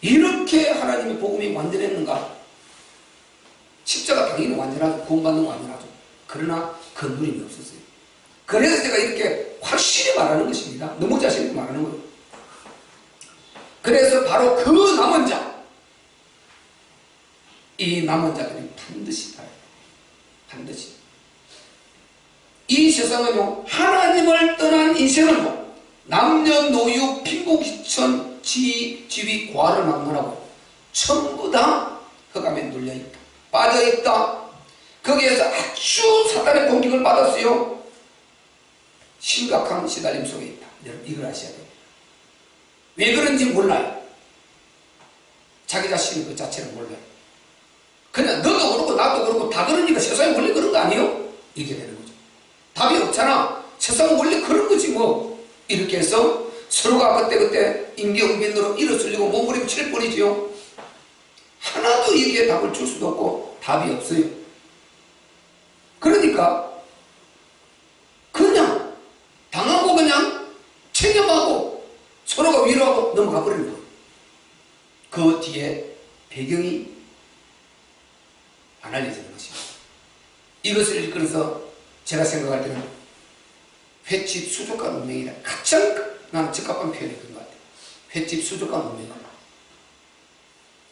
이렇게 하나님의 복음이 완전했는가? 십자가 당연히 완전하죠. 구원받는 건 완전하죠. 그러나 그 누림이 없었어요. 그래서 제가 이렇게 확실히 말하는 것입니다. 너무 자신 있게 말하는 거예요. 그래서 바로 그 남은 자, 이 남은 자들이 반드시 따라요. 반드시. 이 세상은요, 하나님을 떠난 인생은요, 남녀노유, 빈부귀천, 지위, 과를 막론하고 전부 다 흑암에 눌려있다. 빠져있다. 거기에서 아주 사단의 공격을 받았어요. 심각한 시달림 속에 있다. 여러분, 이걸 아셔야 돼요. 왜 그런지 몰라요. 자기 자신 그 자체를 몰라요. 그냥 너도 그렇고 나도 그렇고 다 그러니까 세상이 원래 그런 거 아니에요? 이렇게 되는 거죠. 답이 없잖아. 세상은 원래 그런 거지 뭐. 이렇게 해서 서로가 그때 임기응변으로 일어서려고 몸부림칠 뿐이지요. 하나도 이게 답을 줄 수도 없고 답이 없어요. 그러니까 그냥 당하고 그냥 체념하고 서로가 위로하고 넘어가 버리는 거예요. 그 뒤에 배경이 안 알려지는 것입니다. 이것을 일컬어서 제가 생각할 때는 횟집 수족관 운명이다. 가장 나는 적합한 표현이 그런 것 같아요. 횟집 수족관 운명.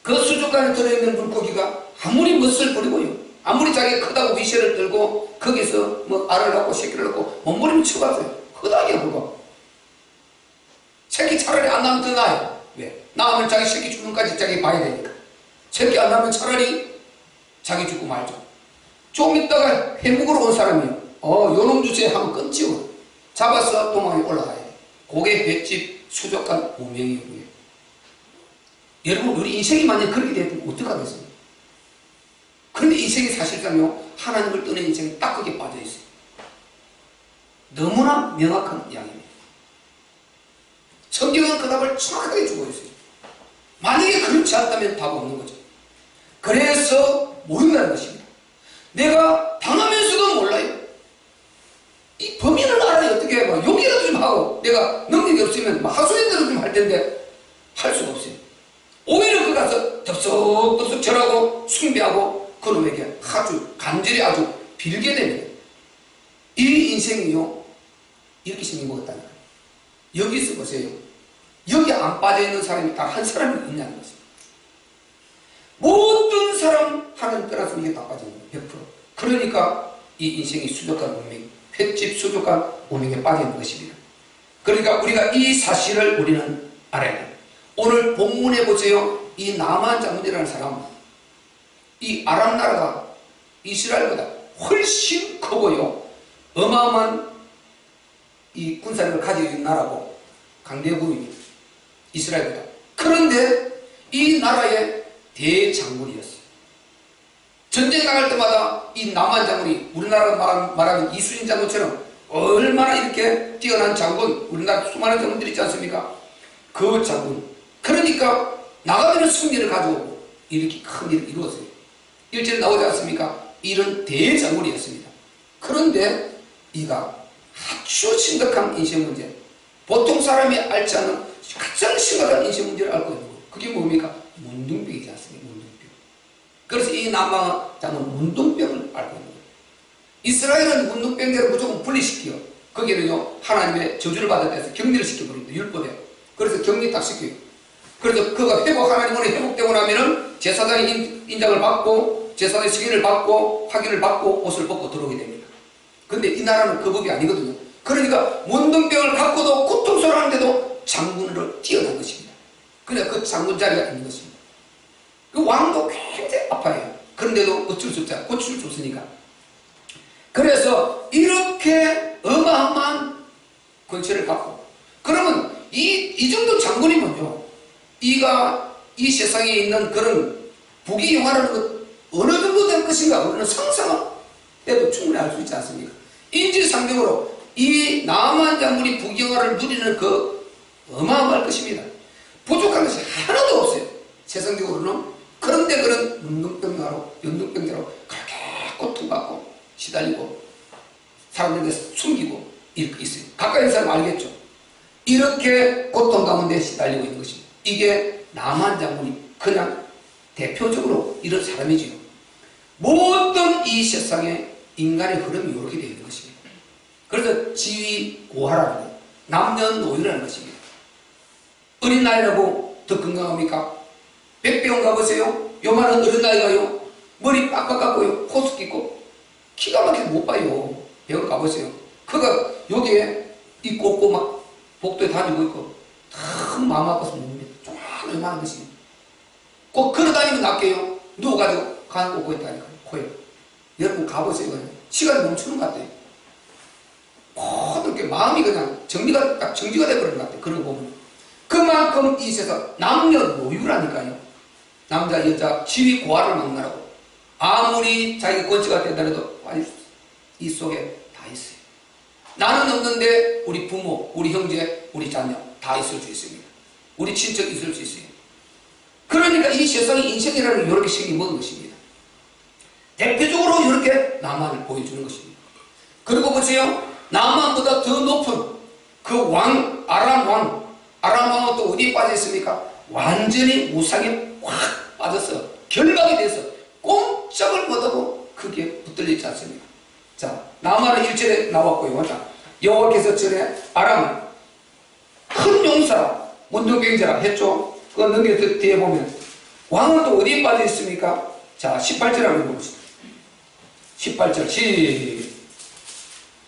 그 수족관에 들어있는 물고기가 아무리 멋을 부리고요, 아무리 자기가 크다고 위세를 들고 거기서 뭐 알을 낳고 새끼를 낳고 몸부림을 쳐봤어요. 크다게 그거. 새끼 차라리 안 낳으면 더 나아요. 왜? 낳으면 자기 새끼 죽는까지 자기 봐야 되니까. 새끼 안 낳으면 차라리 자기 죽고 말죠. 좀 있다가 회복으로 온 사람이요. 요놈 주세요 하면 끊지요. 잡아서 도망에 올라가야 돼. 그게 횟집 수족관 운명이고요. 여러분, 우리 인생이 만약 그렇게 되면 어떡하겠어요? 그런데 인생이 사실상요, 하나님을 떠난 인생이 딱 거기에 빠져있어요. 너무나 명확한 이야기입니다. 성경은 그 답을 정확하게 주고 있어요. 만약에 그렇지 않다면 답 없는 거죠. 그래서 모른다는 것입니다. 내가 당하면서도 몰라요. 이 범인을 알아야 어떻게 막 욕이라도 좀 하고, 내가 능력이 없으면 막 하소연대로 좀 할 텐데 할 수가 없어요. 오히려 그 가서 덥석덥석 절하고 숭배하고 그놈에게 아주 간절히 아주 빌게 됩니다. 이 인생이요, 이렇게 생긴 것 같다는 거예요. 여기서 보세요. 여기 안 빠져있는 사람이 딱 한 사람이 있냐는 것입니다. 모든 사람 하나님 떠나서 이게 다 빠지는 거예요. 100%. 그러니까 이 인생이 수족관 운명, 횟집 수족관 운명에 빠지는 것입니다. 그러니까 우리가 이 사실을 우리는 알아야 돼요. 오늘 본문에 보세요. 이 나만 장군이라는 사람, 이 아람 나라가 이스라엘보다 훨씬 크고요, 어마어마한 이 군사력을 가지고 있는 나라고 강대국입니다. 이스라엘보다. 그런데 이 나라의 대장군이었어요. 전쟁 나갈 때마다 이 남한 장군이 우리나라가 말하는 이순신 장군처럼 얼마나 이렇게 뛰어난 장군, 우리나라 수많은 장군들이 있지 않습니까? 그 장군. 그러니까 나가면 승리를 가져오고 이렇게 큰 일을 이루었어요. 일절에 나오지 않습니까? 이런 대장군이었습니다. 그런데 이가 아주 심각한 인생 문제, 보통 사람이 앓지 않는 가장 심각한 인생 문제를 앓고 있는 거예요. 그게 뭡니까? 문둥병이지 않습니까? 문둥병. 그래서 이 남한 장군은 문둥병을 앓고 있는 거예요. 이스라엘은 문둥병대로 무조건 분리시켜요. 거기는요, 하나님의 저주를 받을 때서 격리를 시켜버립니다. 율법에. 그래서 격리 딱 시켜요. 그래서 그가 하나님으로 회복되고 나면은 제사장의 인장을 받고, 제사장의 승인을 받고, 확인을 받고, 옷을 벗고 들어오게 됩니다. 근데 이 나라는 그 법이 아니거든요. 그러니까 문둥병을 갖고도 고통스러워하는데도 장군으로 뛰어난 것입니다. 그냥 그 장군 자리가 있는 것입니다. 그 왕도 굉장히 아파요. 그런데도 어쩔 수 없잖아요. 고칠 수 없으니까. 그래서 이렇게 어마어마한 권세를 갖고, 그러면 이 정도 장군이면요, 이가 이 세상에 있는 그런 부귀영화라는 것 어느 정도 될 것인가 우리는 상상해도 충분히 알 수 있지 않습니까? 인지상정으로 이 나만 장군이 부귀영화를 누리는 그 어마어마할 것입니다. 부족한 것이 하나도 없어요. 세상적으로는. 그런데 그런 문둥병자로 연둥병자로 그렇게 고통받고 시달리고 사람들에게 숨기고 이렇게 있어요. 가까이 있는 사람 알겠죠? 이렇게 고통 가운데 시달리고 있는 것입니다. 이게 나만 장군이 그냥 대표적으로 이런 사람이지요. 모든 이 세상에 인간의 흐름이 이렇게 되어 있는 것입니다. 그래서 지위고하라는 거, 남녀노유라는 것입니다. 어린 나이라고 더 건강합니까? 백병원 가보세요. 요만한 어린 나이가요, 머리 빡빡 깎고요, 코스 끼고 키가 막히게 못 봐요. 병원 가보세요. 그가 여기에 입고 없고 막 복도에 다니고 있고 참 마음 아파서 못 봅니다. 조그마한 것입니다. 꼭 걸어다니면 낫게요. 누워가지고 간 꽂고 있다니까요. 코에. 여러분 가보세요. 시간이 멈추는 것 같아요. 모든 게 마음이 그냥 딱 정지가 돼버리는 것 같아요. 그런 거 보면. 그만큼 이 세상 남녀노유라니까요. 남자 여자 지위 고하를 막나라고. 아무리 자기가 권치가 된다 해도 이 속에 다 있어요. 나는 없는데 우리 부모, 우리 형제, 우리 자녀 다 있을 수 있습니다. 우리 친척 있을 수 있어요. 그러니까 이 세상이 인생이라는 이렇게 생긴 먹은 것입니다. 대표적으로 이렇게 나만을 보여주는 것입니다. 그리고 보세요. 나만보다 더 높은 그 왕, 아람 왕은 또 어디에 빠져 있습니까? 완전히 우상에 확 빠져서 결박이 돼서 꼼짝을 못하고 크게 붙들려 있지 않습니까? 자, 나만은 1절에 나왔고요. 자, 여호와께서 전에 아람을 큰 용사라, 문둥병자라 했죠. 그거 넘겨 뒤에 보면 왕은 또 어디에 빠져 있습니까? 자, 18절 한번 보겠습니다. 18절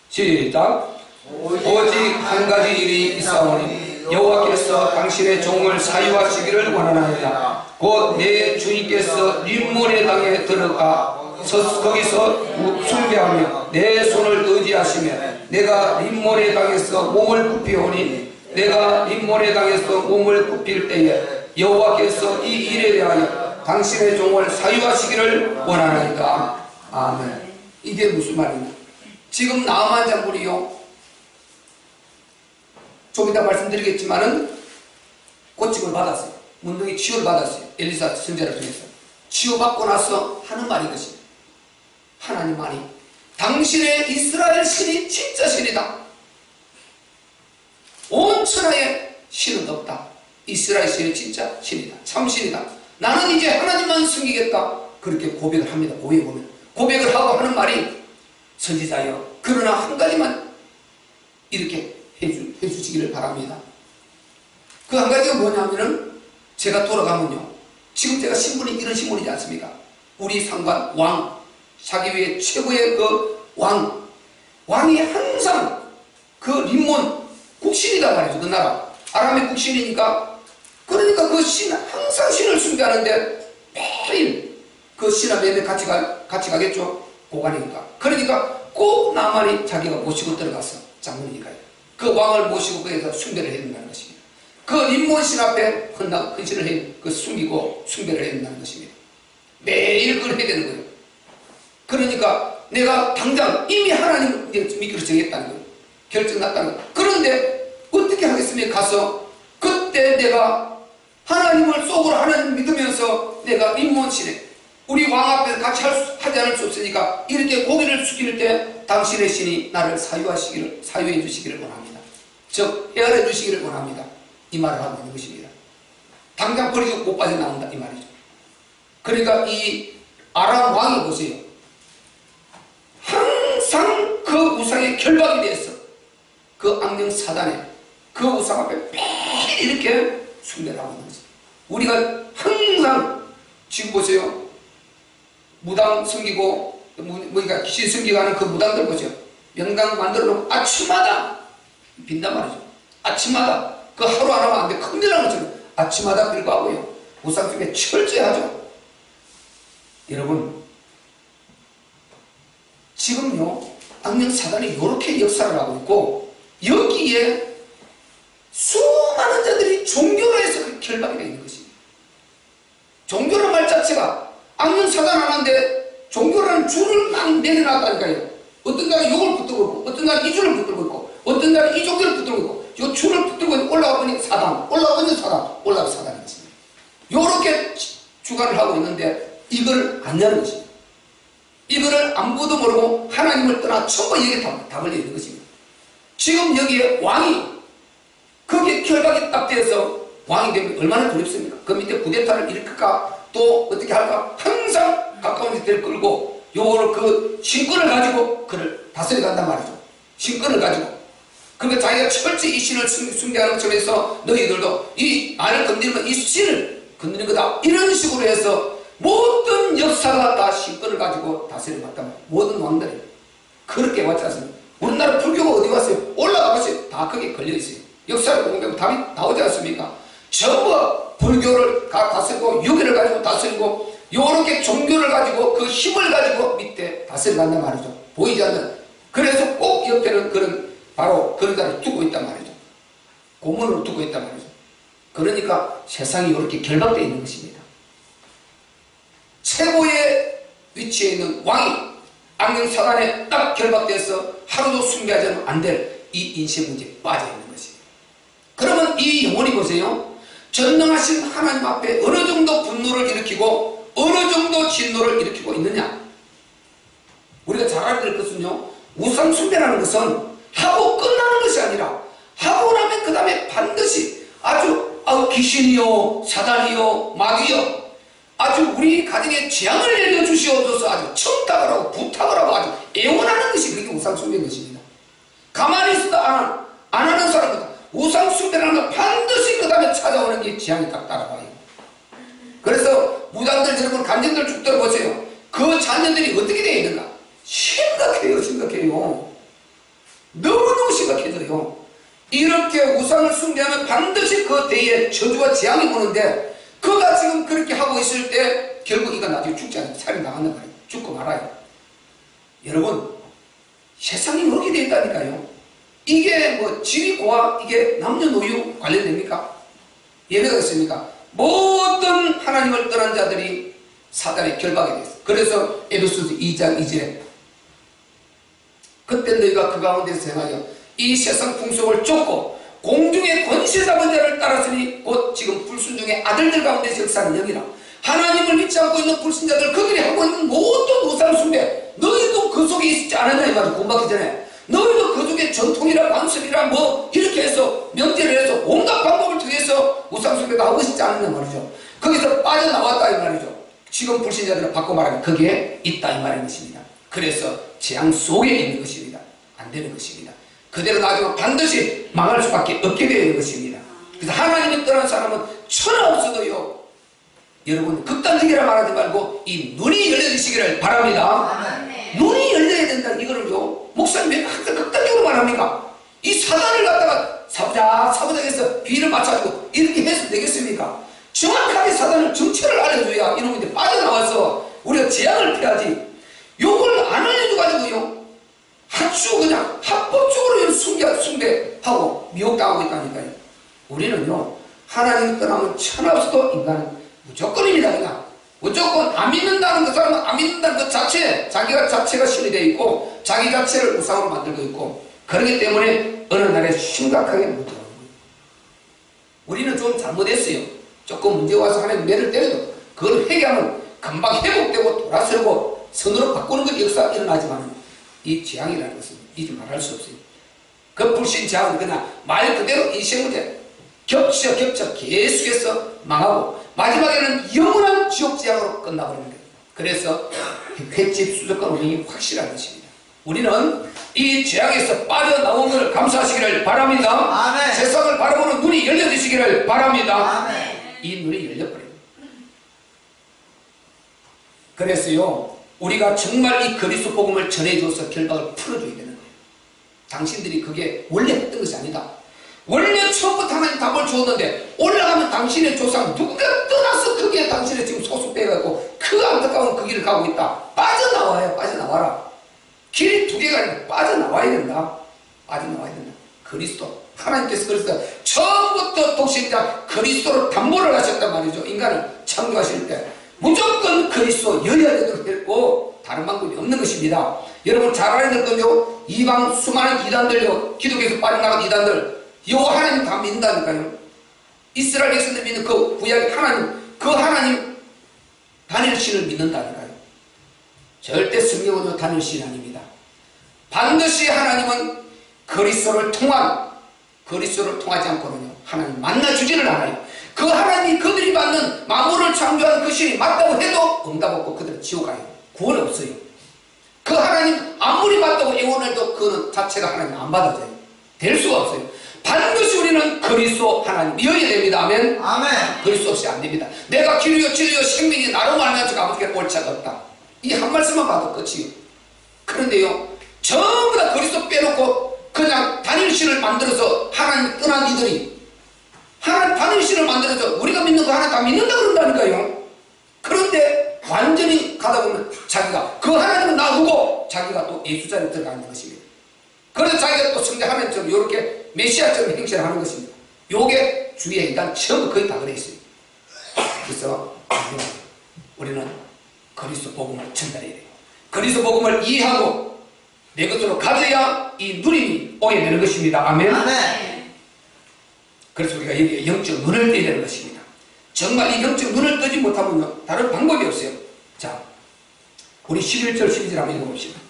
시작. 오직 한 가지 일이 있사오니 여호와께서 당신의 종을 사유하시기를 원하나이다. 곧 내 주인께서 림몬의 땅에 들어가 거기서 숭배하며 내 손을 의지하시며 내가 림몬의 땅에서 몸을 굽히오니 내가 림몬의 땅에서 몸을 굽힐 때에 여호와께서 이 일에 대하여 당신의 종을 사유하시기를 원하나이다. 아멘. 이게 무슨 말이냐? 지금 나만 장군이요, 좀 이따 말씀드리겠지만은 고침을 받았어요. 문둥이 치유를 받았어요. 엘리사 선지자를 통해서 치유받고 나서 하는 말이 것입니다. 하나님만이 당신의 이스라엘 신이 진짜 신이다. 온 천하에 신은 없다. 이스라엘 신이 진짜 신이다. 참 신이다. 나는 이제 하나님만 섬기겠다. 그렇게 고백을 합니다. 고백에 보면 고백을 하고 하는 말이 선지자여, 그러나 한 가지만 이렇게 해주시기를 바랍니다. 그 한 가지가 뭐냐면은 제가 돌아가면요, 지금 제가 신분이 이런 신분이지 않습니까? 우리 상관 왕, 사기위의 최고의 그 왕이 항상 그 림몬 국신이다 말이죠. 그 나라 아람의 국신이니까, 그러니까 그 신, 항상 신을 숭배하는데 매일 그 신 앞에 같이 가겠죠. 고관이니까. 그러니까 꼭 나만이 자기가 모시고 들어갔어. 장군이니까요. 그 왕을 모시고 거기서 숭배를 해야 된다는 것입니다. 그 림몬 신 앞에 헌신을 숨기고 숭배를 해야 된다는 것입니다. 매일 그걸 해야 되는 거예요. 그러니까 내가 당장 이미 하나님 믿기로 정했다는 거예요. 결정 났다는 거예요. 그런데 어떻게 하겠습니까? 가서 그때 내가 하나님을 속으로 하나님 믿으면서 내가 림몬 신에 우리 왕 앞에서 같이 하지 않을 수 없으니까 이렇게 고개를 숙일 때 당신의 신이 나를 사유해 주시기를 원합니다. 즉 헤아려 주시기를 원합니다. 이 말을 하고 있는 것입니다. 당장 버리고 못 빠져나온다 이 말이죠. 그러니까 이 아람 왕이 보세요. 항상 그 우상에 결박이 되었어. 그 악령 사단에 그 우상 앞에 매일 이렇게 숭배를 하고 있는 거죠. 우리가 항상 지금 보세요. 무당 섬기고 그러니까 귀신 섬기고 하는 그 무당들 보죠. 명당 만들어 놓고 아침마다 빈단 말이죠. 아침마다 그 하루 안 하면 안 돼. 큰일 나는 것처럼 아침마다 빌고 하고요. 우상 숭배 철저히 하죠. 여러분, 지금요 악령 사단이 이렇게 역사를 하고 있고 여기에 수많은 자들이 종교로 해서 결박이 되어 있는 것입니다. 종교라는 말 자체가 악령 사단 하나인데 종교라는 줄을 막 내려놨다니까요. 어떤 날은 요걸 붙들고 있고 어떤 날은 이 줄을 붙들고 있고 어떤 날은 이 종교를 붙들고 있고 요 줄을 붙들고 올라가 보니 사단, 올라가 보니 사단, 올라가 사단이 있습니다. 요렇게 주관을 하고 있는데 이걸 안 내는 것입니다. 이거를 아무도 모르고 하나님을 떠나 전부 여기에 다 걸려 있는 것입니다. 지금 여기에 왕이 거기에 결박이 딱 돼서 왕이 되면 얼마나 두렵습니까? 그 밑에 쿠데타를 일으킬까 또 어떻게 할까 항상 가까운 데를 끌고 요거를 그 신권을 가지고 그를 다스려 간단 말이죠. 신권을 가지고. 그러니까 자기가 철저히 이 신을 숭배하는 점에서 너희들도 이 안을 건드리면 이 신을 건드리는 거다. 이런 식으로 해서 모든 역사가 다 신권을 가지고 다스려 갔단 말이에요. 모든 왕들이. 그렇게 왔지 않습니까? 우리나라 불교가 어디 갔어요? 올라가 봤어요. 다 거기에 걸려있어요. 역사를 공부하면 답이 나오지 않습니까? 전부 불교를 다스리고 유교를 가지고 다스리고 요렇게 종교를 가지고 그 힘을 가지고 밑에 다스려 간단 말이죠. 보이지 않는. 그래서 꼭 옆에는 그런 바로 그런 자를 두고 있단 말이죠. 고문으로 두고 있단 말이죠. 그러니까 세상이 이렇게 결박되어 있는 것입니다. 최고의 위치에 있는 왕이 악령 사단에 딱 결박돼서 하루도 숭배하지 않으면 안 될 이 인생 문제에 빠져 있는 것입니다. 그러면 이 영혼이 보세요. 전능하신 하나님 앞에 어느 정도 분노를 일으키고 어느 정도 진노를 일으키고 있느냐. 우리가 잘 알아야 될 것은요, 우상 숭배라는 것은 하고 끝나는 것이 아니라 하고 나면 그 다음에 반드시 아주 귀신이요 사단이요 마귀요 아주 우리 가정에 재앙을 내려주시옵소서 아주 청탁을 하고 부탁을 하고 아주 애원하는 것이 그렇게 우상 숭배인 것입니다. 가만히 있어도 안 하는 사람은 우상 숭배라는 건 반드시 그 다음에 찾아오는 게 재앙이 딱 따라와요. 그래서 무당들 여러분 간증들 쭉 들어보세요. 그 자녀들이 어떻게 되어 있는가? 심각해요. 너무너무 심각해져요. 이렇게 우상을 숭배하면 반드시 그 대에 저주와 재앙이 오는데 그가 지금 그렇게 하고 있을 때 결국 이가 나중에 죽지 않고 살인당한단 말이에요. 죽고 말아요. 여러분 세상이 그렇게 되어 있다니까요. 이게 뭐 지위고와 이게 남녀노유 관련됩니까? 예배가 있습니까? 모든 하나님을 떠난 자들이 사단의 결박이 됐어요. 그래서 에베소서 2장 2절에 그때 너희가 그 가운데서 행하여 이 세상 풍속을 쫓고 공중의 권세 잡은 자를 따랐으니 곧 지금 불순종의 아들들 가운데서 역사하는 영이라. 하나님을 믿지 않고 있는 불신자들 그들이 하고 있는 모든 우상 숭배 너희도 그 속에 있지 않았냐 이 말이야. 구원받기 전에 너희도 그 속에 전통이라 관습이라 뭐 이렇게 해서 명제를 해서 온갖 방법을 통해서 우상 숭배도 하고 있지 않느냐 말이죠. 거기서 빠져나왔다 이 말이죠. 지금 불신자들을 바꿔 말하면 거기에 있다 이 말인 것입니다. 그래서 재앙 속에 있는 것입니다. 안 되는 것입니다. 그대로 놔두면 반드시 망할 수밖에 없게 되는 것입니다. 그래서 하나님이 떠난 사람은 천하 없어도요. 여러분 극단적이라 말하지 말고 이 눈이 열려지시기를 바랍니다. 눈이 열려야 된다. 이거를요. 목사님이 항상 극단적으로 말합니까? 이 사단을 갖다가 사부작해서 비를 맞춰가지고 이렇게 해서 되겠습니까? 정확하게 사단을 정체를 알려줘야 이놈인데 빠져나와서 우리가 재앙을 피하지. 요걸 안 알려줘가지고요. 아주 그냥 합법적으로 숭배하고 미혹당하고 있다니까요. 우리는요. 하나님을 떠나면 천하 없어도 인간은 무조건입니다. 그냥 무조건 안 믿는다는 그 사람은 안 믿는다는 그 자체 자기가 자체가 신이 되어 있고 자기 자체를 우상으로 만들고 있고 그렇기 때문에 어느 날에 심각하게 못 들어가는 거예요. 우리는 좀 잘못했어요. 조금 문제 와서 하나님 매를 때려도 그걸 회개하면 금방 회복되고 돌아서고 선으로 바꾸는 것 역사가 일어나지만 이 재앙이라는 것은 잊지 말할 수 없어요. 그 불신 재앙은 그냥 말 그대로 인생 문제 겹쳐 계속해서 망하고 마지막에는 영원한 지옥 재앙으로 끝나버리는 거예요. 그래서 횟집 수족관 운행이 확실한 것입니다. 우리는 이 재앙에서 빠져나온 것을 감사하시기를 바랍니다. 아멘. 세상을 바라보는 눈이 열려지시기를 바랍니다. 아멘. 이 눈이 열려버려요. 그래서요 우리가 정말 이 그리스도 복음을 전해줘서 결박을 풀어줘야 되는 거예요. 당신들이 그게 원래 했던 것이 아니다. 원래 처음부터 하나님 답을 주었는데 올라가면 당신의 조상 누군가 떠나서 그게 당신의 지금 소속되어가지고 그 안타까운 그 길을 가고 있다. 빠져나와요. 빠져나와라. 길이 두 개가 아니라 빠져나와야 된다. 빠져나와야 된다. 그리스도 하나님께서 그리스도 처음부터 독신자 그리스도로 담보를 하셨단 말이죠. 인간을 창조하실 때 무조건 그리스도여야 되도록 했고 다른 방법이 없는 것입니다. 여러분 잘 알아야 될 건요. 이방 수많은 이단들요. 기독교에서 빠져나간 이단들 요 하나님 다 믿는다니까요. 이스라엘 백성들 믿는 그 구약의 하나님 그 하나님 다니엘신을 믿는다니까요. 절대 성경으로 다니엘신 아닙니다. 반드시 하나님은 그리스도를 통한 그리스도를 통하지 않고는요 하나님 만나주지를 않아요. 그 하나님이 그들이 받는 만물을 창조한 그 신이 맞다고 해도 응답 없고 그들은 지옥 가요. 구원 없어요. 그 하나님 아무리 맞다고 애원해도 그는 자체가 하나님 안 받아져요. 될 수가 없어요. 반드시 우리는 그리스도 하나님이어야 됩니다. 아멘. 아멘. 그리스도 없이 안 됩니다. 내가 길이요 진리요 생명이 나로 말하면 저 아버지께 올 자가 없다. 이 한 말씀만 봐도 끝이에요. 그런데요 전부 다 그리스도 빼놓고 그냥 단일신을 만들어서 하나님 떠난 이들이 하나님 단일신을 만들어서 우리가 믿는 거 하나 다 믿는다 그런다니까요. 그런데 완전히 가다 보면 자기가 그 하나님은 놔두고 자기가 또 예수 자리에 들어가 있는 것입니다. 그래서 자기가 또 성장하면처럼 이렇게 메시아처럼 행세를 하는 것입니다. 요게 주위에 일단 전부 거의 다 그래 있어요. 그래서 우리는 그리스도 복음을 전달해야 돼요. 그리스도 복음을 이해하고 내 것으로 가져야 이 누림이 오게 되는 것입니다. 아멘. 아멘. 그래서 우리가 여기에 영적 눈을 떼야 되는 것입니다. 정말 이 영적 눈을 뜨지 못하면 다른 방법이 없어요. 자, 우리 11절 12절 한번 읽어봅시다.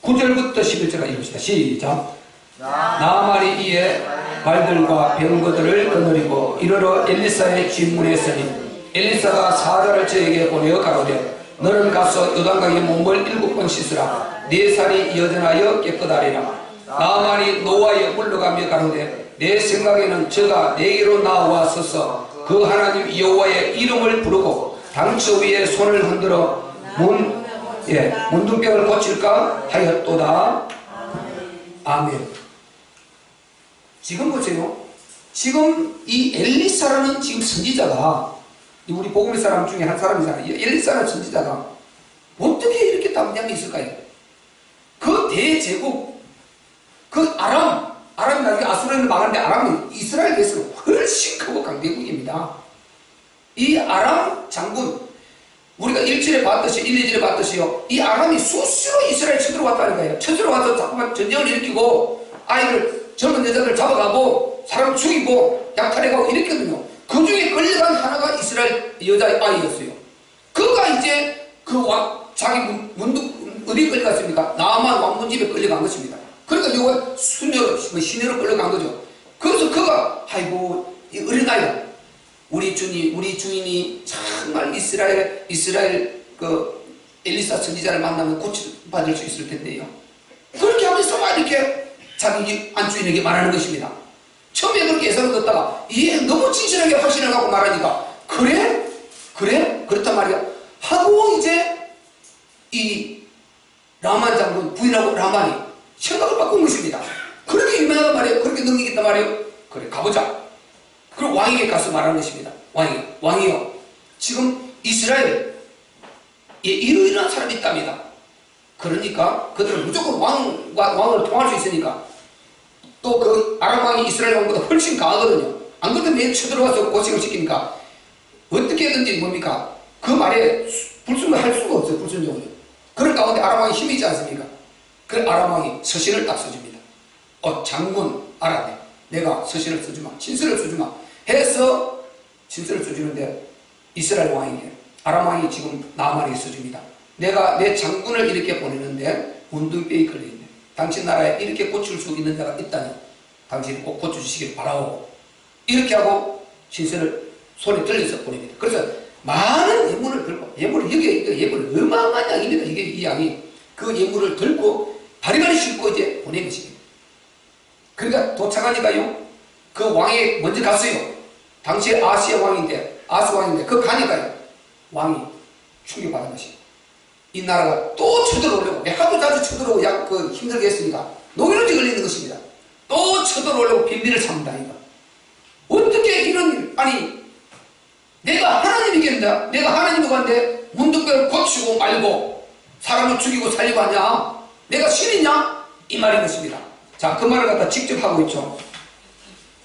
(9절부터) 11절까지 읽읍시다. 시작. 나아만이 이에 말들과 병거들을 거느리고 이르러 엘리사의 집문에 서니 엘리사가 사자를 저에게 보내어 가로되 너는 가서 요단강에 몸을 7번 씻으라. 네 살이 여전하여 깨끗하리라. 나아만이 노아에 물러가며 가로되 내 생각에는 저가 내게로 나와서서 그 하나님 여호와의 이름을 부르고 당처 위에 손을 흔들어 문둥병을 고칠까 하였도다. 아멘. 지금 보세요. 지금 이 엘리사라는 지금 선지자가 우리 복음의 사람 중에 한 사람이잖아요. 엘리사라는 선지자가 어떻게 이렇게 담대함이 있을까요? 그 대제국 그 아람이 나중에 아수르는 망하는데 아람은 이스라엘 대해서 훨씬 크고 강대국입니다. 이 아람 장군 우리가 1절에 봤듯이 1, 2절에 봤듯이요 이 아람이 수시로 이스라엘 쳐들어왔다는 거예요. 쳐들어와서 자꾸만 전쟁을 일으키고 아이들 젊은 여자들 잡아가고 사람 죽이고 약탈해가고 이랬거든요. 그 중에 끌려간 하나가 이스라엘 여자의 아이였어요. 그가 이제 그 자기 어디 끌려갔습니까? 나아만 왕분 집에 끌려간 것입니다. 그러니까 이거 시내로 끌려간 거죠. 그래서 그가 아이고 이 어린아이 우리 주인이 정말 이스라엘 그 엘리사 선지자를 만나면 고침받을 수 있을 텐데요. 그렇게 하면서 막 이렇게 자기 안주인에게 말하는 것입니다. 처음에 그렇게 예상을 듣다가 이게 너무 진실하게 확신을 갖고 말하니까 그래? 그렇단 말이야 하고 이제 이 라만 장군 부인하고 라만이 생각을 바꾼 것입니다. 그렇게 유명하단 말이에요. 그렇게 능력이 있단 말이에요. 그래 가보자. 그리고 왕에게 가서 말하는 것입니다. 왕이요 지금 이스라엘에 이러이러한 사람이 있답니다. 그러니까 그들은 무조건 왕을 통할 수 있으니까 또 그 아람 왕이 이스라엘 왕보다 훨씬 강하거든요. 안 그래도 매일 쳐들어와서 고생을 시키니까 어떻게든지 뭡니까 그 말에 불순을 할 수가 없어요. 불순종을. 그런 가운데 아람 왕이 힘이 있지 않습니까? 그 아람 왕이 서신을 딱 써줍니다. 장군 아람에 내가 서신을 써주마 친서를 써주마 해서 친서를 써주는데 이스라엘 왕에게 아람 왕이 지금 나아만에게 써줍니다. 내가 내 장군을 이렇게 보내는데 문둥병이 걸려있네. 당신 나라에 이렇게 고칠 수 있는 자가 있다니 당신이 꼭 고쳐주시길 바라오. 이렇게 하고 신세를 손에 들려서 보냅니다. 그래서 많은 예물을 들고 예물이 어마어마한 양입니다. 이게 이 양이 그 예물을 들고 바리바리 싣고 이제 보낸 것입니다. 그러니까 도착하니까요 그 왕이 먼저 갔어요. 당시에 아스 왕인데 그 가니까요 왕이 충격받은 것입니다. 이 나라가 또 쳐들어오려고 하도 자주 쳐들어오고 힘들게 했으니까 노이로제 걸리는 것입니다. 또 쳐들어오려고 비밀을 참다니까 어떻게 이런 일 아니 내가 하나님이겠다. 내가 하나님이고 한데 문둥병을 고치고 말고 사람을 죽이고 살리고 하냐 내가 신이냐 이 말인 것입니다. 자, 그 말을 갖다 직접 하고 있죠.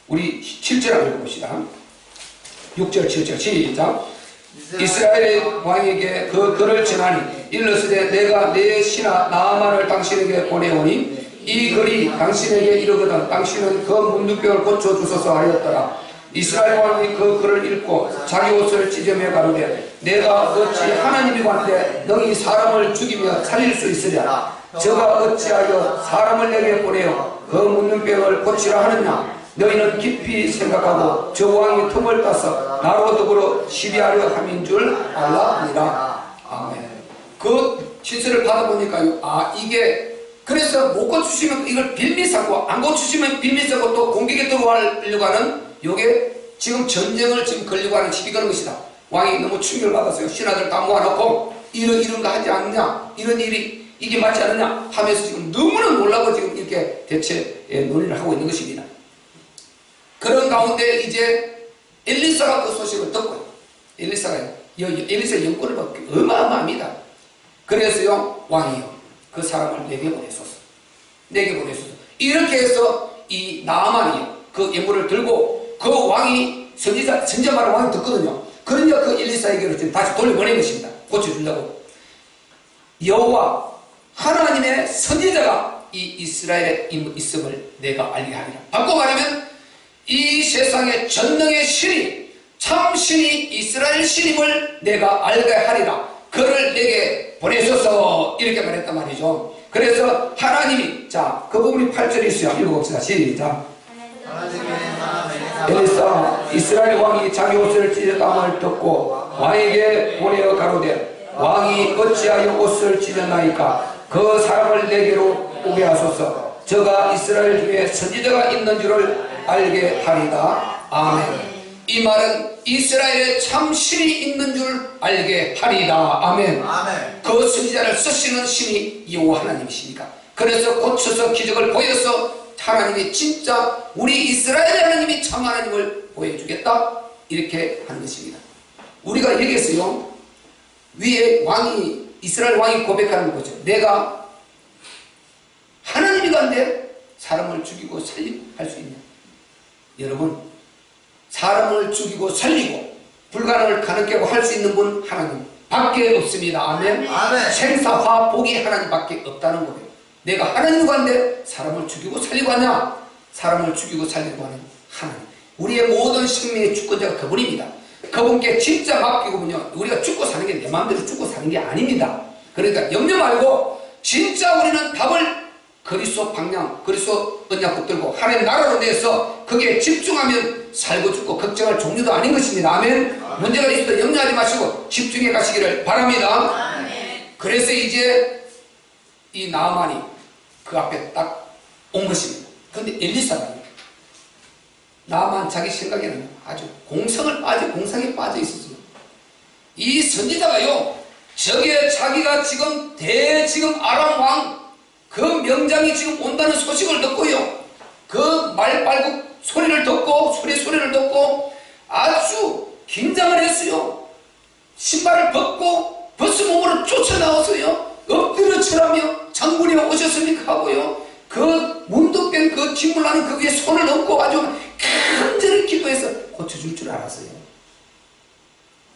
우리 7절 한번 읽어봅시다. 6절 7절 시작. 이스라엘의 왕에게 그 글을 전하니 일러스되 내가 내 신하 나아만을 당신에게 보내오니 이 글이 당신에게 이르거든 당신은 그 문둥병을 고쳐주소서 하였더라. 이스라엘 왕이 그 글을 읽고 자기 옷을 찢으며 가로되 내가 어찌 하나님이관데 너희 사람을 죽이며 살릴 수 있으랴. 저가 어찌하여 사람을 내게 보내어 그 묻는 병을 고치라 하느냐. 너희는 깊이 생각하고 저 왕이 틈을 따서 나로 더불어 시비하려 함인 줄 알라 하니라. 아멘. 그 신세를 받아보니까요, 이게 그래서 못 고치시면 이걸 빌미삼고 안 고치시면 빌미삼고 또 공격에 들어가려고 하는 요게 지금 전쟁을 지금 걸려고 하는 시비 거는 것이다. 왕이 너무 충격을 받았어요. 신하들 다 모아놓고 이런 거 하지 않느냐, 이런 일이 이게 맞지 않느냐 하면서 지금 너무나 놀라고 지금 이렇게 대체 논의를 하고 있는 것입니다. 그런 가운데 이제 엘리사가 그 소식을 듣고요. 엘리사의 영권을 받기 어마어마합니다. 그래서요, 왕이요, 그 사람을 내게 보내소서. 이렇게 해서 이 나아만이요, 그 예물을 들고 그 왕이 선지자 말을 왕이 듣거든요. 그러니까 그 엘리사에게로 지금 다시 돌려보낸 것입니다. 고쳐주려고. 여호와 하나님의 선지자가 이 이스라엘에 있음을 내가 알게 하리라. 바꿔 말하면 이 세상의 전능의 신이 참 신이 이스라엘 신임을 내가 알게 하리라. 그를 내게 보내소서 이렇게 말했단 말이죠. 그래서 하나님이 그 부분이 8절에 있어요. 읽어봅시다. 시작. 엘리사 이스라엘 왕이 자기 옷을 찢었다함을 듣고 왕에게 보내어 가로되 왕이 어찌하여 옷을 찢었나이까. 그 사람을 내게로 오게 하소서. 저가 이스라엘 중에 선지자가 있는 줄을 알게 하리다. 아멘. 이 말은 이스라엘에 참 신이 있는 줄 알게 하리다. 아멘. 아멘. 그 선지자를 쓰시는 신이 여호와 하나님이십니까. 그래서 고쳐서 기적을 보여서 하나님이 진짜 우리 이스라엘 하나님이 참 하나님을 보여주겠다 이렇게 하는 것입니다. 우리가 여기에서요, 위에 왕이 이스라엘 왕이 고백하는 거죠. 내가 하나님이간데 사람을 죽이고 살리고 할 수 있냐. 여러분, 사람을 죽이고 살리고 불가능을 가능케 하고 할 수 있는 분 하나님 밖에 없습니다. 아멘. 아멘. 생사화 복이 하나님 밖에 없다는 거예요. 내가 하나님과인데 사람을 죽이고 살리고 하냐. 사람을 죽이고 살리고 하는 하나님. 우리의 모든 생명의 주권자가 그분입니다. 그분께 진짜 맡기고는요, 우리가 죽고 사는 게 내 마음대로 죽고 사는 게 아닙니다. 그러니까 염려 말고 진짜 우리는 답을 그리스도 방향, 그리스도 언약 붙들고 하나님 나라로 내서 거기에 집중하면 살고 죽고 걱정할 종류도 아닌 것입니다. 아멘. 문제가 있어도 염려하지 마시고 집중해 가시기를 바랍니다. 아멘. 그래서 이제 이 나아만이 그 앞에 딱 온 것입니다. 그런데 엘리사가 나아만 자기 생각에는 아주 공상에 빠져 있었어요. 이 선지자가요, 저게 자기가 지금 아람 왕 그 명장이 지금 온다는 소식을 듣고요, 그 말발굽 소리를 듣고 아주 긴장을 했어요. 신발을 벗은 몸으로 쫓아나와서요, 엎드려 절하며 장군이 오셨습니까 하고요, 그 문득된 그 뒷물나는 그 위에 손을 얹고 아주 간절히 기도해서 고쳐줄 줄 알았어요.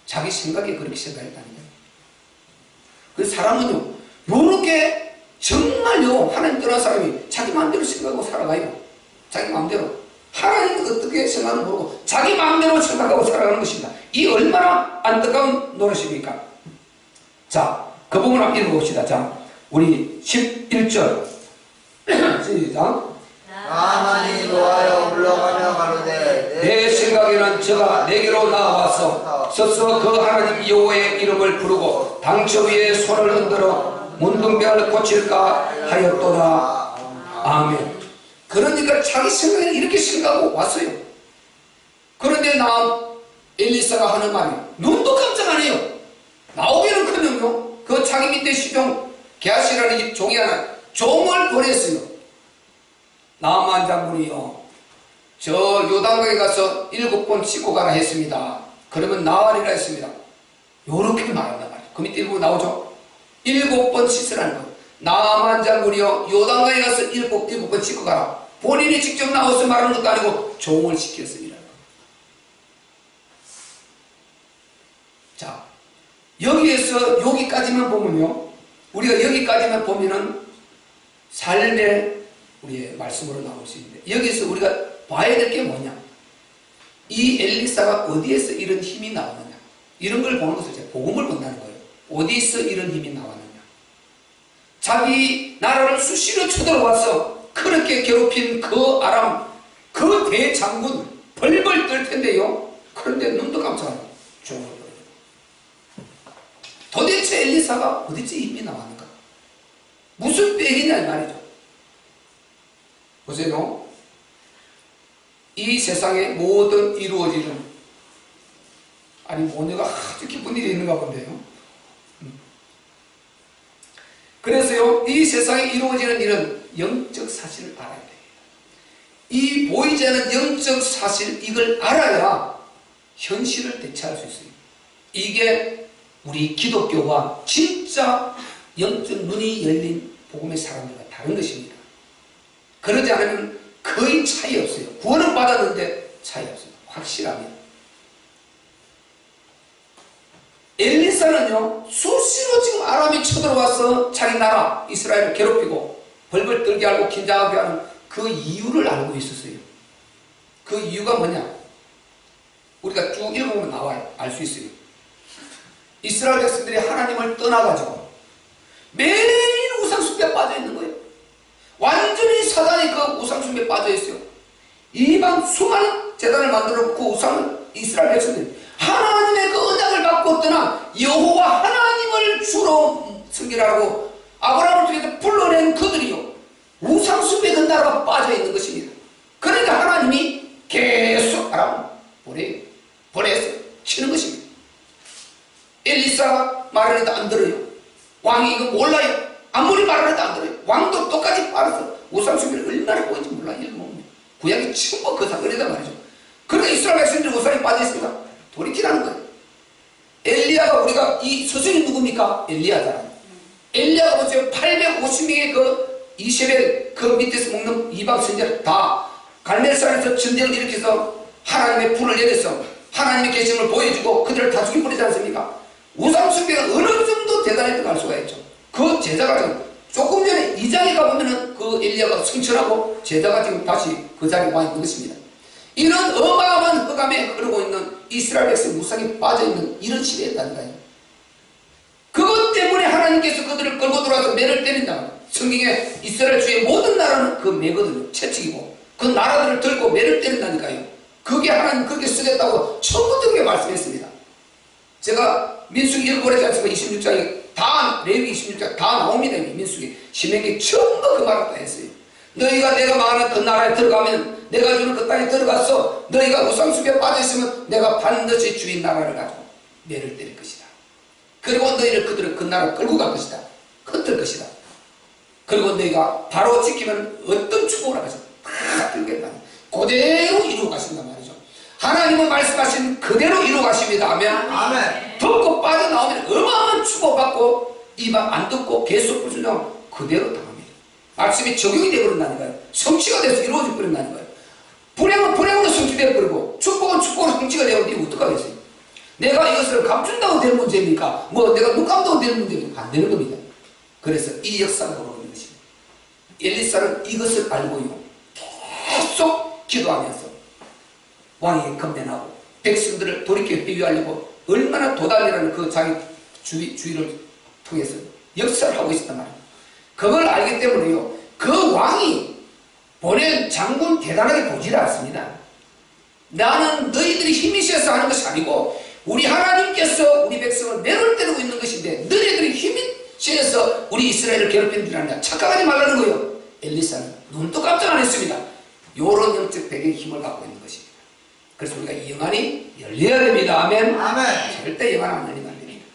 자기 생각에 그렇게 생각했다니까요. 그 사람은요, 요렇게 정말요, 하나님 떠난 사람이 자기 마음대로 생각하고 살아가요. 자기 마음대로. 하나님 어떻게 생각하는 모르고 자기 마음대로 생각하고 살아가는 것입니다. 이 얼마나 안타까운 노릇입니까? 자, 그 부분 한번 읽어봅시다. 자, 우리 11절 시작. 나아만이 노하여 물러가며 가로되 내 생각에는 저가 내게로 나와서 서서 그 하나님 여호와의 이름을 부르고 당처 위에 손을 흔들어 문둥병을 고칠까 하였도다. 아멘. 그러니까 자기 생각에는 이렇게 생각하고 왔어요. 그런데 엘리사가 하는 말이 눈도 깜짝 안 해요. 나오기는커녕요, 그 자기 밑에 시종 게하시라는 이 종이 하나 종을 보냈어요. 나아만 장군이요, 저 요단강에 가서 7번 씻고 가라 했습니다. 그러면 나으리라 했습니다. 요렇게 말한단 말이에요. 그 밑에 1번 나오죠. 7번 씻으라는 거예요. 나아만 장군이요, 요단강에 가서 7번 씻고 가라. 본인이 직접 나와서 말하는 것도 아니고 종을 시켰습니다. 자, 여기에서 여기까지만 보면요, 우리가 여기까지만 보면은 삶의 우리의 말씀으로 나올 수 있는데, 여기서 우리가 봐야 될 게 뭐냐, 이 이 엘리사가 어디에서 이런 힘이 나왔느냐, 이런 걸 보는 것을 이제 복음을 본다는 거예요. 어디서 이런 힘이 나왔느냐. 자기 나라를 수시로 쳐들어와서 그렇게 괴롭힌 그 아람, 그 대장군 벌벌 떨 텐데요. 그런데 눈도 깜짝 안 하고 죽어버려요. 도대체 엘리사가 어디서 힘이 나왔는가? 무슨 빽이냐 이 말이죠. 보세요. 이 세상에 모든 이루어지는, 아니 모녀가 아주 기쁜 일이 있는가 본데요. 그래서요, 이 세상에 이루어지는 일은 영적 사실을 알아야 돼요. 이 보이지 않는 영적 사실, 이걸 알아야 현실을 대체할 수 있어요. 이게 우리 기독교와 진짜 영적 눈이 열린 복음의 사람들과 다른 것입니다. 그러지 않으면 거의 차이 없어요. 구원은 받았는데 차이 없어요. 확실합니다. 엘리사는요, 수시로 지금 아람이 쳐들어와서 자기 나라 이스라엘을 괴롭히고 벌벌 떨게 하고 긴장하게 하는 그 이유를 알고 있었어요. 그 이유가 뭐냐? 우리가 쭉 읽어보면 나와요. 알 수 있어요. 이스라엘 백성들이 하나님을 떠나가지고 매일 우상숭배에 빠져있는 거예요. 완전히 사단이 그 우상숭배에 빠져있어요. 이방 수많은 제단을 만들어 놓고 우상은 이스라엘 백성들이 하나님의 그 언약을 받고 떠난 여호와 하나님을 주로 섬기라고 아브라함을 통해서 불러낸 그들이요, 우상숭배 그 나라가 빠져있는 것입니다. 그러니까 하나님이 계속 아람을 보내서 치는 것입니다. 엘리사가 말을 해도 안 들어요. 왕이 이거 몰라요. 아무리 말을 해도 안 들어요. 왕도 똑같이 빨아서 우상숭배를 얼마나 보인지 몰라요. 구약이 전부 그 사건이다 말이죠. 그런데 이스라엘 백성들이 우상에 빠져있습니다. 돌이키라는 거예요. 엘리야가, 우리가 이 스승이 누굽니까? 엘리야잖아요. 엘리야가 보세요. 850명의 그 이세벨 그 밑에서 먹는 이방 선지자를 다 갈멜산에서 전쟁을 일으켜서 하나님의 불을 내려서 하나님의 계심을 보여주고 그들을 다 죽여버리지 않습니까? 우상숭배가 어느 정도 대단했다고 알 수가 있죠. 그 제자가 조금 전에 2장에 가보면은 그 엘리야가 승천하고 제자가 지금 다시 그 자리에 와 있는 것입니다. 이런 어마어마한 흑암에 흐르고 있는 이스라엘 백성 우상에 빠져있는 이런 시대였다니까요. 그것 때문에 하나님께서 그들을 끌고 들어와서 매를 때린다. 성경에 이스라엘 주의 모든 나라는 그 매거든요. 채찍이고 그 나라들을 들고 매를 때린다니까요. 그게 하나님 그렇게 쓰겠다고 처음부터 그렇게 말씀했습니다. 제가 민수기 읽어보지 않습니까? 26장에 다, 레위기 26장 다 나옵니다. 민수기 신명기 전부 그 말을 다 했어요. 너희가 내가 말하는 그 나라에 들어가면, 내가 주는 그 땅에 들어가서 너희가 우상숭배에 빠져있으면 내가 반드시 주인 나라를 가지고 매를 때릴 것이다. 그리고 너희를 그들을 그 나라로 끌고 갈 것이다. 흩을 것이다. 그리고 너희가 바로 지키면 어떤 축복을 하겠어? 다 들겠다. 그대로 이루어 가신단 말이죠. 하나님은 말씀하신 그대로 이루어 가십니다. 아멘. 아멘. 덮고 빠져나오면 어마어마한 축복받고 이만 안 듣고 계속 불순종하면 그대로 당합니다. 말씀이 적용이 되어버린다니까요. 성취가 돼서 이루어져 버린다니까요. 불행은 불행으로 성취되어버리고 축복은 축복으로 성취가 되어버리면 어떡하겠어요? 내가 이것을 감춘다고 될 문제입니까? 뭐 내가 눈 감다고 될 문제입니까? 안 되는 겁니다. 그래서 이 역사가 벌어지는 것입니다. 엘리사는 이것을 알고요, 계속 기도하면서 왕에게 건면하고 백성들을 돌이켜 비교하려고 얼마나 도달이라는 그 자기 주의를 통해서 역사를 하고 있었단 말이에요. 그걸 알기 때문에요, 그 왕이 보낸 장군 대단하게 보지를 않습니다. 나는 너희들이 힘이 세서 하는 것이 아니고 우리 하나님께서 우리 백성을 매를 때리고 있는 것인데 너희들이 힘이 세서 우리 이스라엘을 괴롭히는 줄 아냐, 착각하지 말라는 거예요. 엘리사는 눈도 깜짝 안 했습니다. 요런 영적 배경의 힘을 갖고 있는 것입니다. 그래서 우리가 영안이 열려야 됩니다. 아멘. 아멘. 절대 영안 안 열리면 안 됩니다.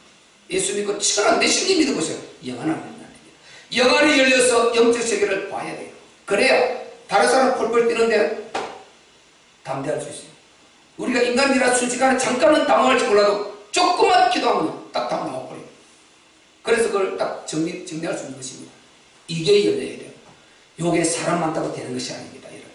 예수 믿고 천한 몇십 년 믿어보세요. 영안 안 열리면 안 됩니다. 영안이 열려서 영적 세계를 봐야 돼요. 그래야 다른 사람 펄펄 뛰는데 담대할 수 있어요. 우리가 인간이라 순식간에 잠깐은 당황할지 몰라도 조금만 기도하면 딱 당황 나와버려요. 그래서 그걸 딱 정리할 수 있는 것입니다. 이게 열려야 돼요. 요게 사람 많다고 되는 것이 아닙니다. 여러분.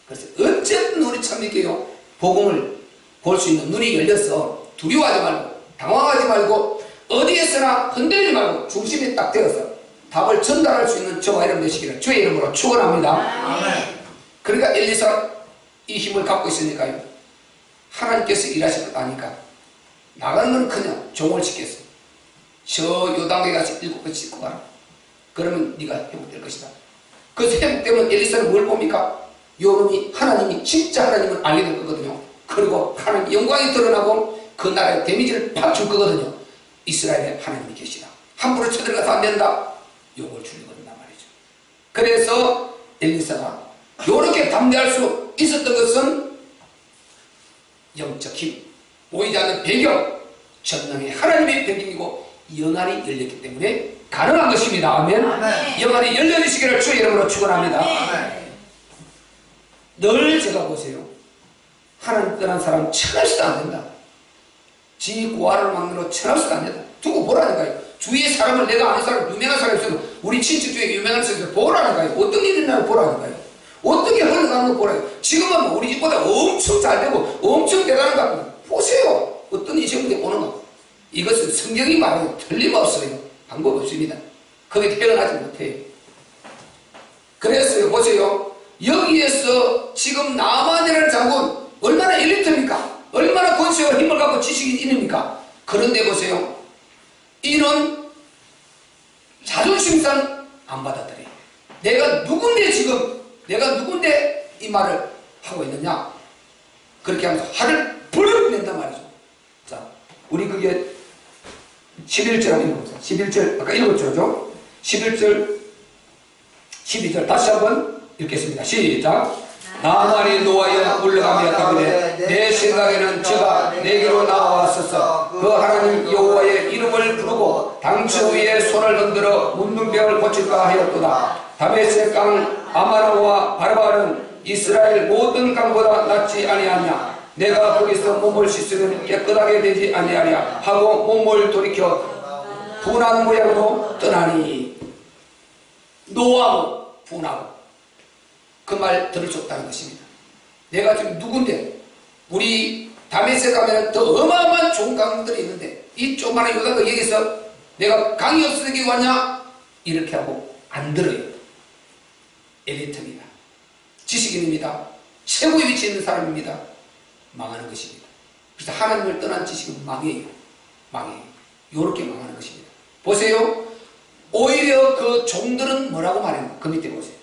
그래서 어쨌든 우리 참 이게요, 복음을 볼 수 있는 눈이 열려서 두려워하지 말고 당황하지 말고 어디에서나 흔들리지 말고 중심이 딱 되어서 답을 전달할 수 있는 저와 여러분 되시기를 주의 이름으로 축원합니다. 아멘. 그러니까 엘리사 이 힘을 갖고 있으니까요, 하나님께서 일하시겠다 하니까 나가는 건 그냥 종을 시켰어. 저 요단강에 가서 7번 씻고 가라. 그러면 네가 회복될 것이다. 그래서 회복되면 엘리사는 뭘 봅니까? 요놈이 하나님이 진짜 하나님을 알게 될 거거든요. 그리고 하나님 영광이 드러나고 그 나라의 데미지를 팍 줄 거거든요. 이스라엘에 하나님이 계시다. 함부로 쳐들어가서 안 된다. 욕을 줄이거든요 말이죠. 그래서 엘리사가 이렇게 담대할 수 있었던 것은 영적 힘, 보이지 않는 배경, 전능의 하나님의 배경이고 영안이 열렸기 때문에 가능한 것입니다. 아멘. 아멘. 영안이 열려지시기를 주의 이름으로 축원합니다. 아멘. 늘 제가 보세요. 하나님 떠난 사람 천할수도 안 된다. 지 고아를 막느라 천할수도 안 된다. 두고 보라니까요. 주위에 사람을 내가 아는 사람, 유명한 사람이 있으면 우리 친척 중에 유명한 사람이 있으면 보라니까요. 어떤 일이 있나를 보라니까요. 어떻게 흘러가는 거 보라요. 지금은 우리 집보다 엄청 잘 되고 엄청 대단한 것 같고 보세요. 어떤 인생들이 오는 거. 이것은 성경이 말하는 틀림없어요. 방법 없습니다. 거기 태어나지 못해요. 그래서요, 보세요. 여기에서 지금 나만이라는 장군 얼마나 엘리트입니까? 얼마나 권세와 힘을 갖고 지식이 있습니까? 그런데 보세요. 이는 자존심상 안 받아들여요. 내가 누군데 지금 내가 누군데 이 말을 하고 있느냐? 그렇게 하면서 화를 벌럭 낸단 말이죠. 자, 우리 그게 11절 한번 읽어보세요. 11절 아까 읽었죠? 11절 12절 다시 한번 읽겠습니다. 시작. 나만이 노하여 물러가며 가로되 내 생각에는 저가 내게로 나와왔어서 그 하나님 여호와의 이름을 부르고 당처 위에 손을 흔들어 문둥병을 고칠까 하였도다. 다메섹 강 아마나와 바르바는 이스라엘 모든 강보다 낫지 아니하냐. 내가 거기서 몸을 씻으면 깨끗하게 되지 아니하랴 하고 몸을 돌이켜 분한 모양으로 떠나니. 노하고 분하고 그 말 들을 수 없다는 것입니다. 내가 지금 누군데 우리 다메섹 가면 더 어마어마한 좋은 강들이 있는데 이 조그마한 요단강 여기서 내가 강이 없어서 여기 왔냐? 이렇게 하고 안 들어요. 엘리트입니다. 지식인입니다. 최고의 위치에 있는 사람입니다. 망하는 것입니다. 그래서 하나님을 떠난 지식은 망해요. 망해요. 요렇게 망하는 것입니다. 보세요. 오히려 그 종들은 뭐라고 말했나? 그 밑에 보세요.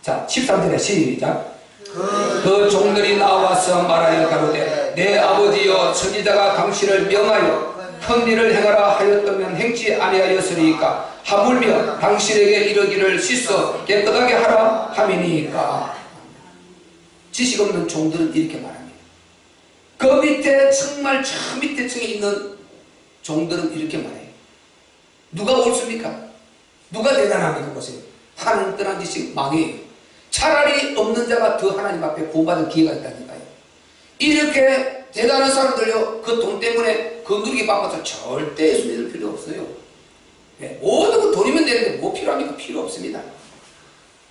자, 13절에 시작. 그 종들이 나와서 말하여 가로되 내 아버지여 선지자가 당신을 명하여 편리를 행하라 하였다면 행치 아니하였으리까 하물며 당신에게 이르기를 씻어 깨끗하게 하라 함이니까. 지식 없는 종들은 이렇게 말합니다. 그 밑에 정말 저 밑에 층에 있는 종들은 이렇게 말해요. 누가 옳습니까? 누가 대단합니까? 보세요. 하나님 떠난 지식 망해요. 차라리 없는 자가 더 하나님 앞에 구원받을 기회가 있다니까요. 이렇게 대단한 사람들요, 그 돈 때문에 그 누리기 바빠서 절대 예수 믿을 필요 없어요. 네, 모든 건 돈이면 되는데 뭐 필요합니까? 필요 없습니다.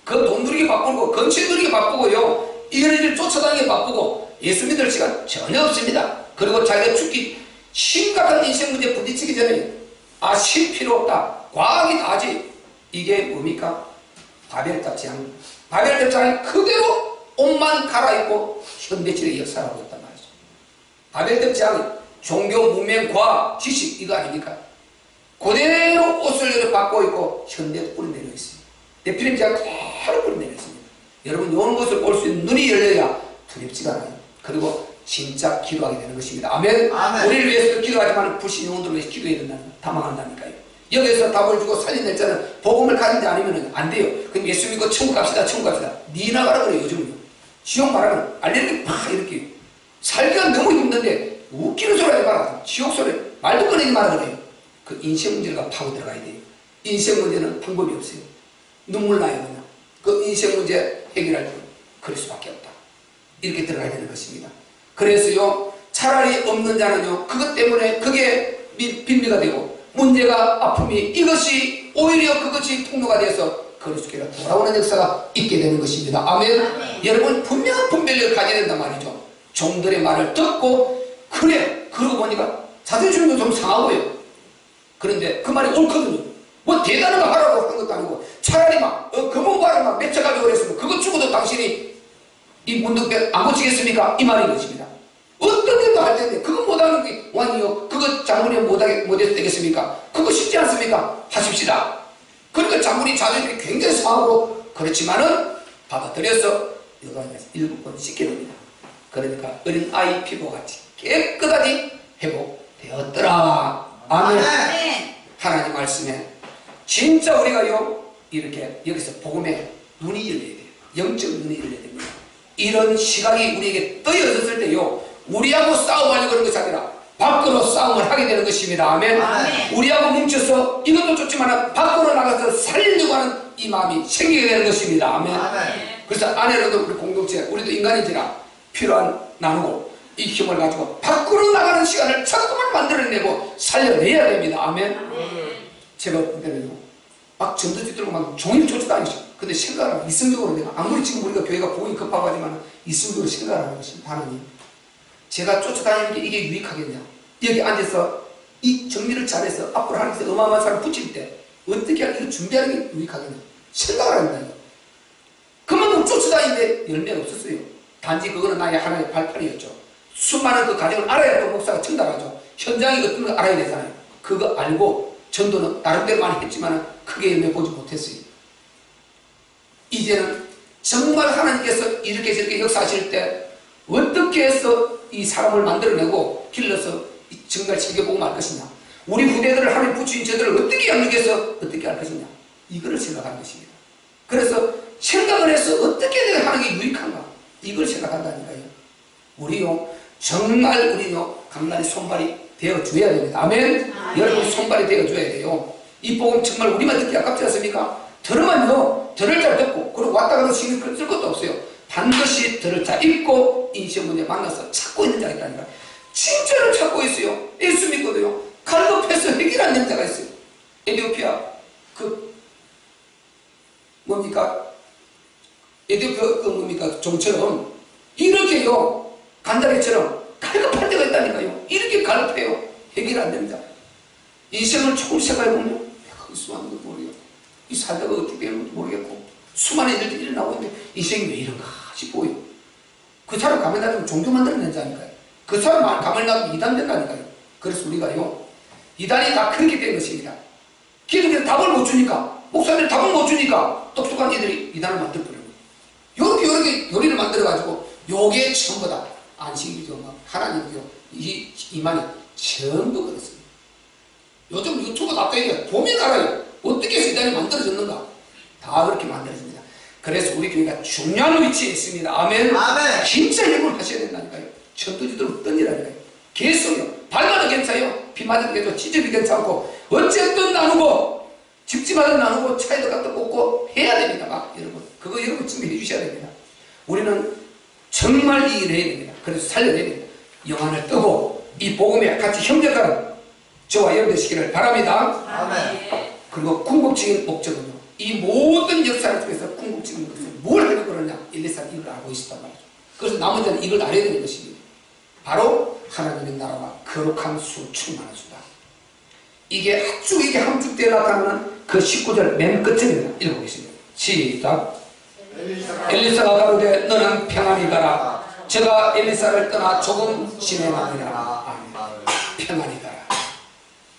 그 돈 누리기 바쁘고 건축 누리기 바쁘고요, 이런 쫓아다니기 바쁘고 예수 믿을 시간 전혀 없습니다. 그리고 자기가 죽기 심각한 인생 문제 부딪히기 전에 쉴 필요 없다. 과학이 다지. 이게 뭡니까? 바벨탑 재앙. 바벨탑 재앙이 그대로 옷만 갈아입고 현대질의 역사를 하고 있단 말이죠. 바벨탑 재앙이 종교, 문명, 과학, 지식 이거 아닙니까? 그대로 옷을 받고 있고 현대도 뿌리내려 있습니다. 네피림 재앙 그대로 뿌리내려 있습니다. 여러분 이런 것을 볼 수 있는 눈이 열려야 두렵지가 않아요. 그리고 진짜 기도하게 되는 것입니다. 아멘. 아멘. 우리를 우리를 위해서도 기도하지만 불신 영혼들을 위해서 기도해야 된다는 거, 다 망한다니까요. 여기서 답을 주고 살려낼 자는 복음을 가진지 아니면 안 돼요. 그럼 예수 믿고 천국 갑시다, 천국 갑시다. 니 나가라 그래요, 요즘은요. 지옥 말하면 알레르기 팍 이렇게. 살기가 너무 힘든데 웃기는 소리 하지 마라. 지옥 소리 말도 꺼내지 마라 그래요. 그 인생 문제가 파고 들어가야 돼요. 인생 문제는 방법이 없어요. 눈물 나요, 그냥. 그 인생 문제 해결할 때 그럴 수밖에 없다. 이렇게 들어가야 되는 것입니다. 그래서요, 차라리 없는 자는요, 그것 때문에 그게 빈미가 되고, 문제가 아픔이 이것이 오히려 그것이 통로가 돼서 그리스도께로 돌아오는 역사가 있게 되는 것입니다. 아멘. 아멘. 여러분 분명한 분별력을 가져야 된단 말이죠. 종들의 말을 듣고 그래 그러고 보니까 자존심도 좀 상하고요. 그런데 그 말이 옳거든요. 뭐 대단한 거 하라고 한 것도 아니고 차라리 막 금은과를 막 맺혀가지고 그랬으면 그거 죽어도 당신이 이 문둥병 안 고치겠습니까? 이 말인 것입니다. 어떤 일도 할 텐데 그거 못하는 게 왕이요, 그거 장군이 못해도 되겠습니까? 그거 쉽지 않습니까? 하십시다. 그러니까 장군이 자존심이 굉장히 상하고, 그렇지만은 받아들여서 여관에서 7번 씻게 됩니다. 그러니까 어린아이 피부같이 깨끗하게 회복되었더라. 아멘. 아멘. 하나님 말씀에 진짜 우리가요, 이렇게 여기서 복음에 눈이 열려야 돼요. 영적 눈이 열려야 됩니다. 이런 시각이 우리에게 떠여졌을 때요, 우리하고 싸움하려고 하는 것이 아니라 밖으로 싸움을 하게 되는 것입니다. 아멘. 아멘. 우리하고 뭉쳐서 이것도 좋지만 밖으로 나가서 살려고 하는 이 마음이 생기게 되는 것입니다. 아멘. 아멘. 그래서 안에로도 우리 공동체, 우리도 인간이지라 필요한 나누고 이 힘을 가지고 밖으로 나가는 시간을 자꾸만 만들어내고 살려내야 됩니다. 아멘. 제가 어떤 때는요, 막 전도지 들고 막 종일 쫓아다니죠. 근데 생각을 하면 이성적으로 내가 아무리 지금 우리가 교회가 복음이 급하고 하지만 이성적으로 생각을 하는 것입니다. 하나님, 제가 쫓아다니는 게 이게 유익하겠냐? 여기 앉아서 이 정리를 잘해서 앞으로 하나님께서 어마어마한 사람 붙일 때 어떻게 하면 이거 준비하는 게 유익하겠냐? 생각을 합니다. 이거. 그만큼 쫓아다니는데 열매가 없었어요. 단지 그거는 나의 하나의 발판이었죠. 수많은 그 과정을 알아야 또 목사가 전달하죠. 현장이 어떤 걸 알아야 되잖아요. 그거 알고 전도는 나름대로 많이 했지만 크게 열매 보지 못했어요. 이제는 정말 하나님께서 이렇게 저렇게 역사하실 때 어떻게 해서 이 사람을 만들어내고 길러서 정말 챙겨보고 말 것이냐, 우리 후대들을 하나님 붙인 저들을 어떻게 양육해서 어떻게 할 것이냐, 이거를 생각하는 것입니다. 그래서 생각을 해서 어떻게 내가 하는 게 유익한가, 이걸 생각한다니까요. 우리요, 정말 우리요, 강단의 손발이 되어줘야 됩니다. 아멘. 여러분 손발이 되어줘야 돼요. 이 복음 정말 우리만 듣기 아깝지 않습니까? 들으면요, 들을 잘 듣고 그리고 왔다 가서 신경 쓸 것도 없어요. 반드시 들을 자 읽고 인시문제 만나서 찾고 있는 자가 있다니까. 진짜로 찾고 있어요. 예수 믿거든요. 갈급해서 해결한 자가 있어요. 에티오피아 그 뭡니까? 에티오피아 그 뭡니까? 종처럼 이렇게요, 간다리처럼 갈급할 때가 있다니까요. 이렇게 갈급해요. 해결 안 됩니다. 인생을 조금 생각해보면 내가 수많은 것도 모르겠고 이 살다가 어떻게 되는 것도 모르겠고 수많은 일들이 일어나고 있는데 인생이 왜 이런가 싶어요. 그 사람 가만히 놔두면 종교 만들어낸 자니까요. 그 사람 가만히 놔두면 이단 된다니까요. 그래서 우리가요, 이단이 다 그렇게 된 것입니다. 기독교는 답을 못 주니까, 목사들이 답을 못 주니까 똑똑한 이들이 이단을 만들어버려요. 요렇게 요리를 만들어가지고 요게 전부 다 안식이죠, 막 하나님이죠, 이만이 전부 그렇습니다. 요즘 유튜브 가까이 보면 알아요. 어떻게 해서 이단이 만들어졌는가. 다 그렇게 만들어집니다. 그래서 우리 교회가 중요한 위치에 있습니다. 아멘. 아멘. 진짜 힘을 하셔야 된다니까요. 전도지들 어떤 일 하니까요. 계속요. 발마도 괜찮아요. 비 맞아도 괜찮고 지적이 괜찮고 어쨌든 나누고 집집마다 나누고 차이도 갖다 꽂고 해야 됩니다. 막 여러분. 그거 여러분 준비해 주셔야 됩니다. 우리는 정말 이 일을 해야 됩니다. 그래서 살려야 됩니다. 영안을 뜨고 이 복음에 같이 협력하는 저와 여러분 되시기를 바랍니다. 아멘. 그리고 궁극적인 목적은요, 이 모든 역사를 통해서 궁극적인 것은 뭘 하려고 그러냐, 1, 2, 3 이걸 알고 있었단 말이죠. 그래서 나머지는 이걸 알아야 되는 것입니다. 바로 하나님의 나라와 거룩한 수, 충만한 수다. 이게 이게 함축되어 나타나는 그 19절 맨 끝입니다. 읽어보겠습니다. 시작. 엘리사가 가로되 너는 평안히 가라. 저가 엘리사를 떠나 조금 지내나니라. 평안히 가라.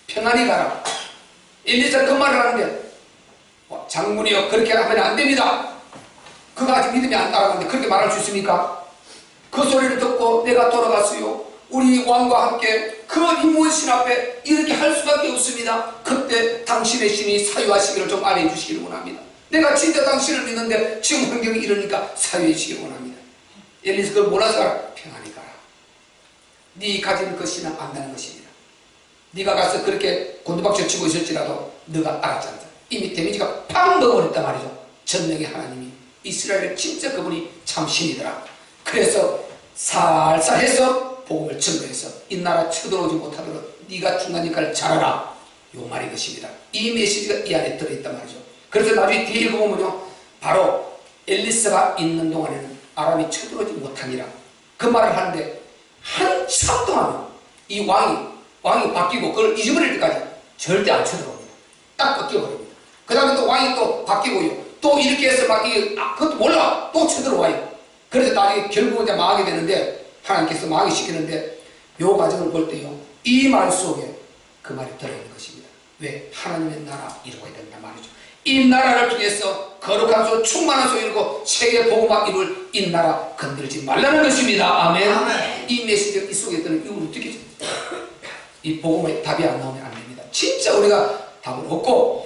평안히 가라. 엘리사 그 말을 하는데 장군이요, 그렇게 하면 안 됩니다. 그가 아직 믿음이 안 따라가는데 그렇게 말할 수 있습니까? 그 소리를 듣고 내가 돌아갔어요. 우리 왕과 함께 그 인문신 앞에 이렇게 할 수밖에 없습니다. 그때 당신의 신이 사유하시기를 좀 알아해 주시기를 원합니다. 내가 진짜 당신을 믿는데 지금 환경이 이러니까 사유해 주시기를 원합니다. 엘리사 그걸 몰라서 가라. 평안히 가라. 네 가진 그 신은 안다는 것입니다. 네가 가서 그렇게 곤두박질 치고 있을지라도 네가 알았지 않다. 이미 데미지가 팍 먹어버렸단 말이죠. 전능의 하나님이 이스라엘의 진짜 그분이 참 신이더라. 그래서 살살해서 복음을 증거해서 이 나라 쳐들어오지 못하도록 네가 중간 역할을 잘하라. 요 말이 것입니다. 이 메시지가 이 안에 들어있단 말이죠. 그래서 나중에 뒤에 읽어보면요, 바로 엘리사가 있는 동안에는 아람이 쳐들어오지 못하니라 그 말을 하는데 한참 동안 이 왕이 바뀌고 그걸 잊어버릴 때까지 절대 안 쳐들어옵니다. 딱 바뀌어버립니다. 그 다음에 또 왕이 또 바뀌고요. 또 이렇게 해서 막 그것도 몰라. 또 쳐들어와요. 그래서 나중에 결국은 이제 망하게 되는데 하나님께서 망해시키는데 요 과정을 볼 때요, 이 말 속에 그 말이 들어있는 것입니다. 왜? 하나님의 나라 이루어야 된단 말이죠. 이 나라를 통해서 거룩한 소, 충만한 소 이루고 세계 복음화 이룰 이 나라 건들지 말라는 것입니다. 아멘. 아멘. 이 메시지가 이 속에 있는 이유는 어떻게 이 복음의 답이 안 나오면 안 됩니다. 진짜 우리가 답을 얻고